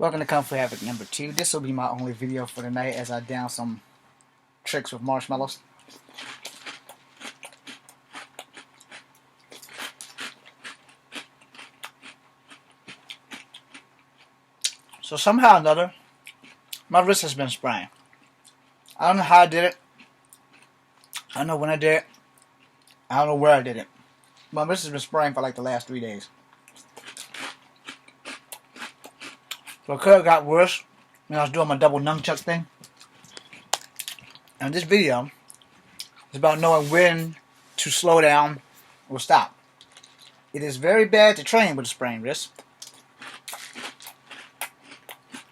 Welcome to Kung Fu Havoc number 2. This will be my only video for the night as I down some tricks with marshmallows. So somehow or another, my wrist has been sprained. I don't know how I did it. I don't know when I did it. I don't know where I did it. My wrist has been sprained for like the last 3 days. So it could have got worse when I was doing my double nunchuck thing. And this video is about knowing when to slow down or stop. It is very bad to train with a sprained wrist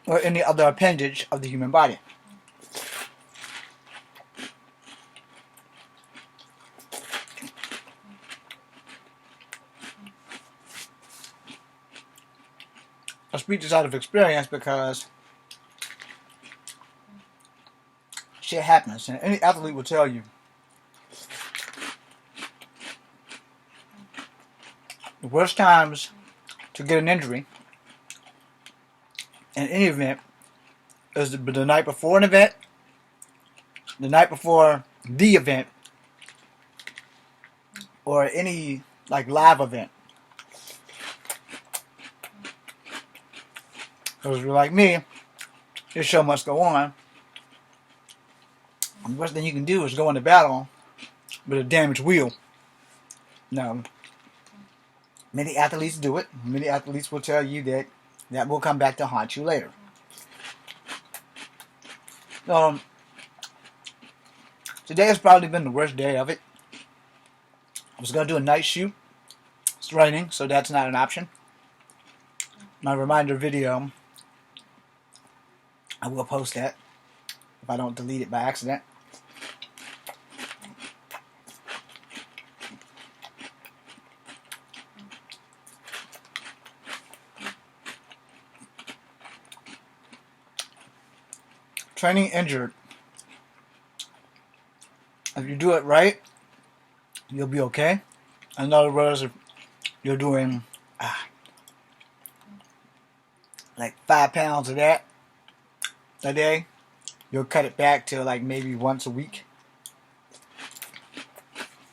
or any other appendage of the human body. I speak this out of experience because shit happens, and any athlete will tell you the worst times to get an injury in any event is the night before an event, the night before the event, or any like live event. Because if you're like me, your show must go on. And the worst thing you can do is go into battle with a damaged wheel. Now, many athletes do it. Many athletes will tell you that that will come back to haunt you later. Today has probably been the worst day of it. I was going to do a night shoot. It's raining, so that's not an option. My reminder video, I will post that if I don't delete it by accident. Training injured. If you do it right, you'll be okay. In other words, if you're doing like 5 pounds of that a day, you'll cut it back to like maybe once a week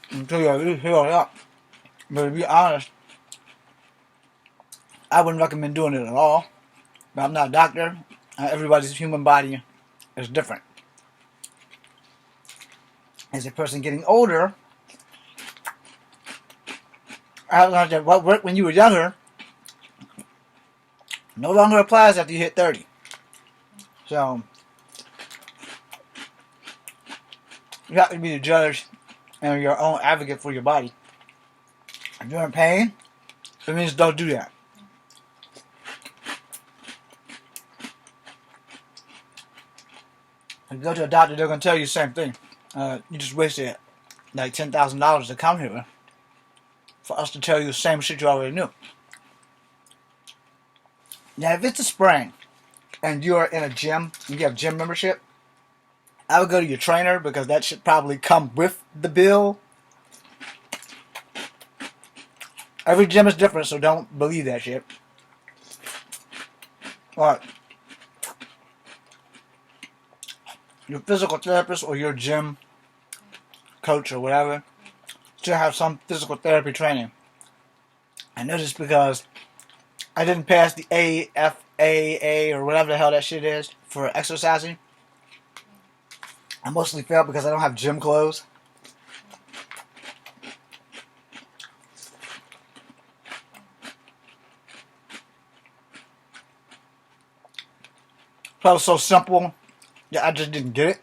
until you at least heal it up. But to be honest, I wouldn't recommend doing it at all. But I'm not a doctor. Everybody's human body is different. As a person getting older, I learned that what worked when you were younger no longer applies after you hit 30. So, you have to be the judge and your own advocate for your body. If you're in pain, it means don't do that. If you go to a doctor, they're going to tell you the same thing. You just wasted like $10,000 to come here for us to tell you the same shit you already knew. Now, if it's a sprain and you're in a gym, you have gym membership, I would go to your trainer because that should probably come with the bill. Every gym is different, so don't believe that shit. But your physical therapist or your gym coach or whatever should have some physical therapy training. I know this because I didn't pass the AFAA or whatever the hell that shit is for exercising. I mostly failed because I don't have gym clothes. That was so simple that I just didn't get it.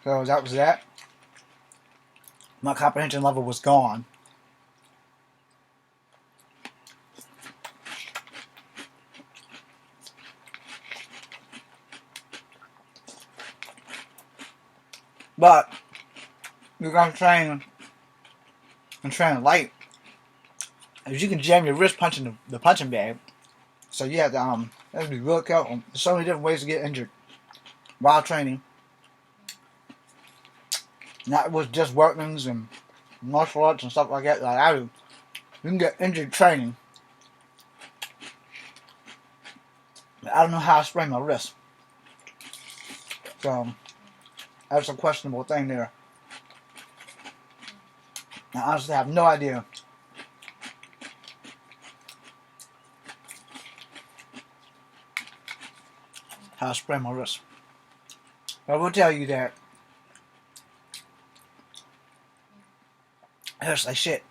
So that was that. My comprehension level was gone. But you're gonna train and train light. If you can jam your wrist punching the punching bag, so you have to be real careful. There's so many different ways to get injured while training. Not with just workings and martial arts and stuff like that like I do. You can get injured training. I don't know how I sprained my wrist. So that's a questionable thing there. I honestly have no idea how I sprained my wrist. But I will tell you that it hurts like shit.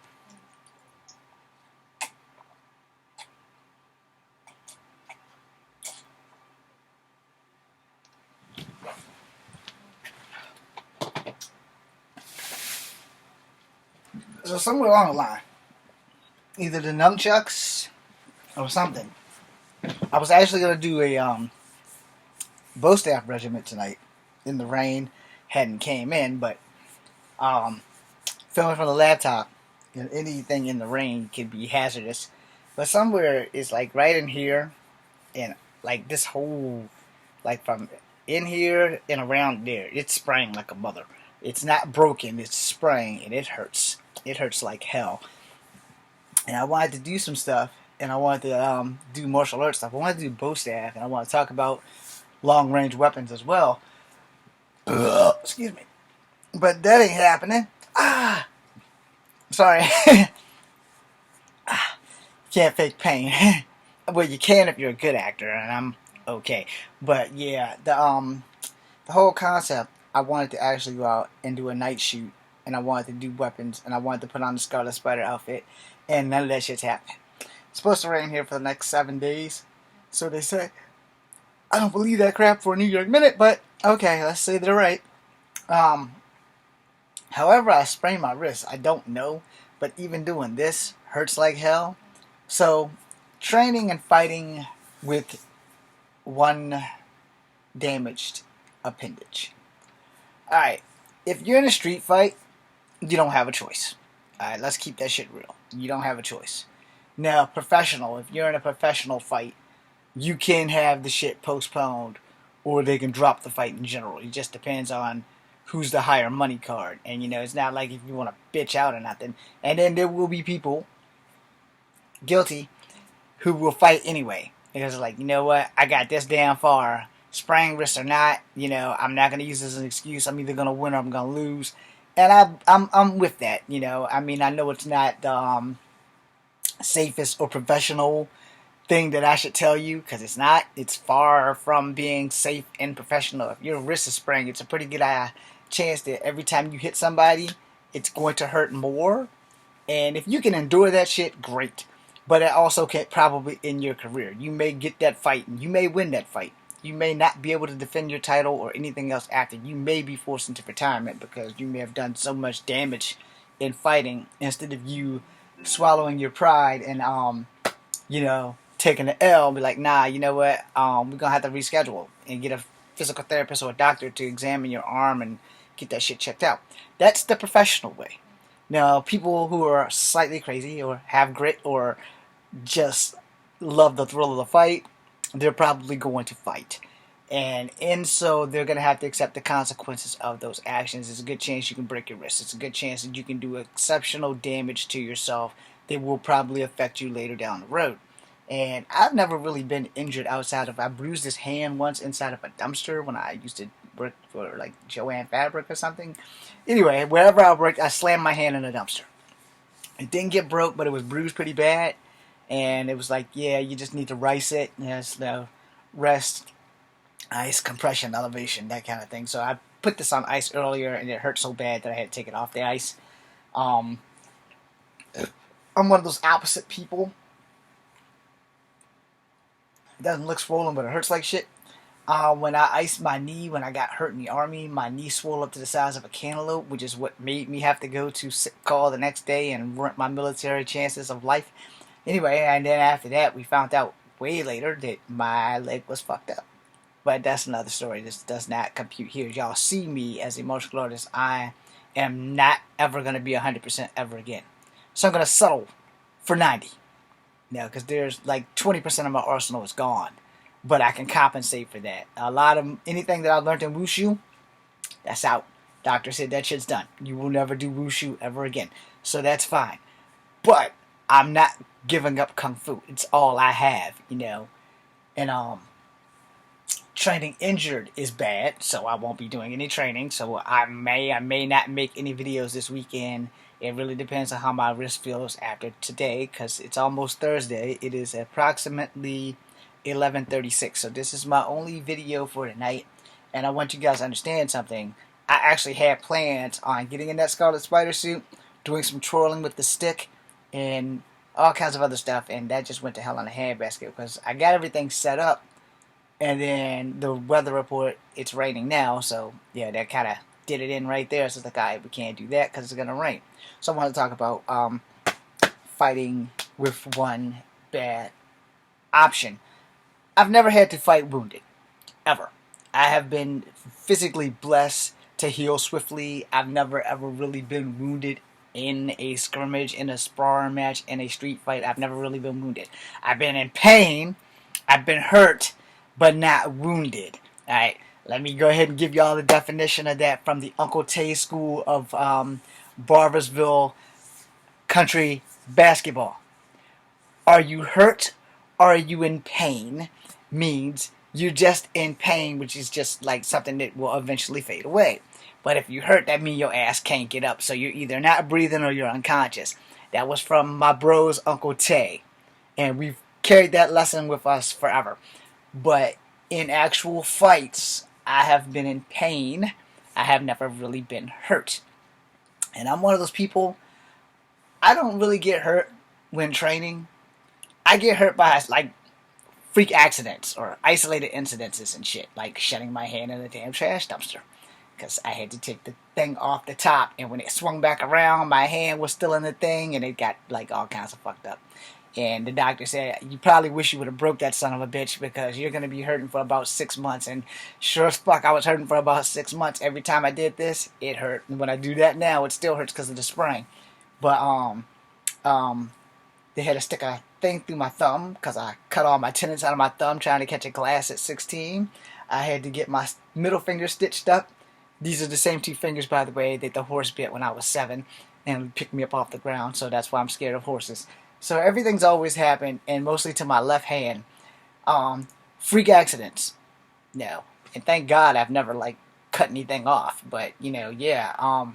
So somewhere along the line, either the nunchucks or something, I was actually gonna do a bow staff regiment tonight in the rain. Hadn't came in, but um, filming from the laptop, anything in the rain could be hazardous. But somewhere is like right in here, and like this whole, like from in here and around there, it's sprang like a mother. It's not broken, it's sprang, and it hurts. It hurts like hell. And I wanted to do some stuff, and I wanted to do martial arts stuff. I wanted to do bow staff, and I want to talk about long range weapons as well. Excuse me. But that ain't happening. Sorry. Can't fake pain. Well, you can if you're a good actor, and I'm okay. But yeah, the whole concept, I wanted to actually go out and do a night shoot, and I wanted to do weapons, and I wanted to put on the Scarlet Spider outfit, and none of that shit's happening. It's supposed to rain here for the next 7 days, so they say. I don't believe that crap for a New York Minute, but okay, let's say they're right. However, I sprained my wrist, I don't know, but even doing this hurts like hell. So, training and fighting with one damaged appendage. Alright, if you're in a street fight, you don't have a choice. Alright, let's keep that shit real. You don't have a choice. Now, professional, if you're in a professional fight, you can have the shit postponed, or they can drop the fight in general. It just depends on who's the higher money card. And, it's not like if you want to bitch out or nothing. And then there will be people guilty who will fight anyway. Because it's like, you know what, I got this damn far. Sprained wrist or not, I'm not going to use this as an excuse. I'm either going to win or I'm going to lose. And I'm with that, I mean, I know it's not the safest or professional thing that I should tell you, because it's not. It's far from being safe and professional. If your wrist is sprained, it's a pretty good chance that every time you hit somebody, it's going to hurt more. And if you can endure that shit, great. But it also can probably end your career. You may get that fight, and you may win that fight. You may not be able to defend your title or anything else after. You may be forced into retirement because you may have done so much damage in fighting, instead of you swallowing your pride and taking the L and be like, nah, you know what, we're gonna have to reschedule and get a physical therapist or a doctor to examine your arm and get that shit checked out. That's the professional way. Now, people who are slightly crazy or have grit or just love the thrill of the fight, they're probably going to fight. And so they're going to have to accept the consequences of those actions. There's a good chance you can break your wrist. It's a good chance that you can do exceptional damage to yourself that will probably affect you later down the road. And I've never really been injured outside of, I bruised this hand once inside of a dumpster when I used to work for like Joanne Fabric or something. Anyway, wherever I worked, I slammed my hand in a dumpster. It didn't get broke, but it was bruised pretty bad. And it was like, yeah, you just need to rice it. Yes, no, rest, ice, compression, elevation, that kind of thing. So I put this on ice earlier, and it hurt so bad that I had to take it off the ice. I'm one of those opposite people. It doesn't look swollen, but it hurts like shit. When I iced my knee, when I got hurt in the army, my knee swelled up to the size of a cantaloupe, which is what made me have to go to call the next day and ruin my military chances of life. Anyway, and then after that, we found out way later that my leg was fucked up. But that's another story. This does not compute here. Y'all see me as a martial artist. I am not ever going to be 100% ever again. So I'm going to settle for 90. Now, because there's like 20% of my arsenal is gone. But I can compensate for that. A lot of anything that I learned in Wushu, that's out. Doctor said that shit's done. You will never do Wushu ever again. So that's fine. But I'm not giving up Kung Fu. It's all I have, And training injured is bad, so I won't be doing any training. So I may not make any videos this weekend. It really depends on how my wrist feels after today, because it's almost Thursday. It is approximately 11:36. So this is my only video for tonight, and I want you guys to understand something. I actually had plans on getting in that Scarlet Spider suit, doing some twirling with the stick, and all kinds of other stuff, and that just went to hell in a handbasket because I got everything set up. And then the weather report, it's raining now, so yeah, that kind of did it in right there. So it's like, alright, we can't do that because it's going to rain. So I want to talk about fighting with one bad option. I've never had to fight wounded, ever. I have been physically blessed to heal swiftly. I've never ever really been wounded in a scrimmage, in a sparring match, in a street fight. I've never really been wounded. I've been in pain, I've been hurt, but not wounded. Alright, let me go ahead and give y'all the definition of that from the Uncle Tay School of Barbersville Country Basketball. Are you hurt or are you in pain? Means you're just in pain, which is just like something that will eventually fade away. But if you hurt, that means your ass can't get up. So you're either not breathing or you're unconscious. That was from my bro's Uncle Tay. And we've carried that lesson with us forever. But in actual fights, I have been in pain. I have never really been hurt. And I'm one of those people, I don't really get hurt when training. I get hurt by like freak accidents or isolated incidences and shit, like shutting my hand in a damn trash dumpster because I had to take the thing off the top, and when it swung back around, my hand was still in the thing, and it got like all kinds of fucked up. And the doctor said, you probably wish you would have broke that son of a bitch because you're going to be hurting for about 6 months. And sure as fuck, I was hurting for about 6 months. Every time I did this, it hurt. And when I do that now, it still hurts because of the sprang. But they had to stick a thing through my thumb because I cut all my tendons out of my thumb trying to catch a glass at 16. I had to get my middle finger stitched up. These are the same 2 fingers, by the way, that the horse bit when I was 7 and picked me up off the ground. So that's why I'm scared of horses. So everything's always happened, and mostly to my left hand. Freak accidents, no. And thank God I've never like cut anything off. But you know, yeah.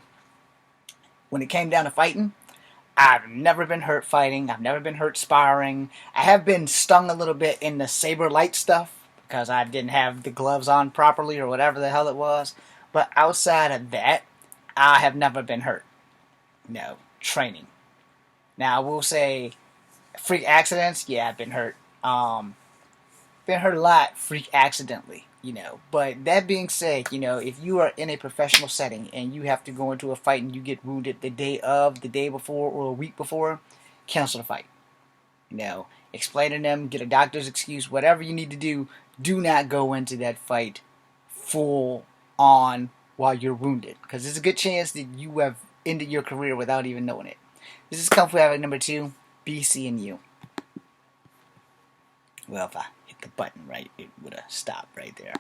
When it came down to fighting, I've never been hurt fighting. I've never been hurt sparring. I have been stung a little bit in the saber light stuff because I didn't have the gloves on properly or whatever the hell it was. But outside of that, I have never been hurt. No, training. Now, I will say, freak accidents, yeah, I've been hurt. Been hurt a lot, freak accidentally, you know. But that being said, you know, if you are in a professional setting and you have to go into a fight and you get wounded the day of, the day before, or a week before, cancel the fight. You know, explain to them, get a doctor's excuse, whatever you need to do. Do not go into that fight full on while you're wounded, because there's a good chance that you have ended your career without even knowing it. This is Kung Fu Habit number 2, BC and you. Well, if I hit the button right, it would have stopped right there.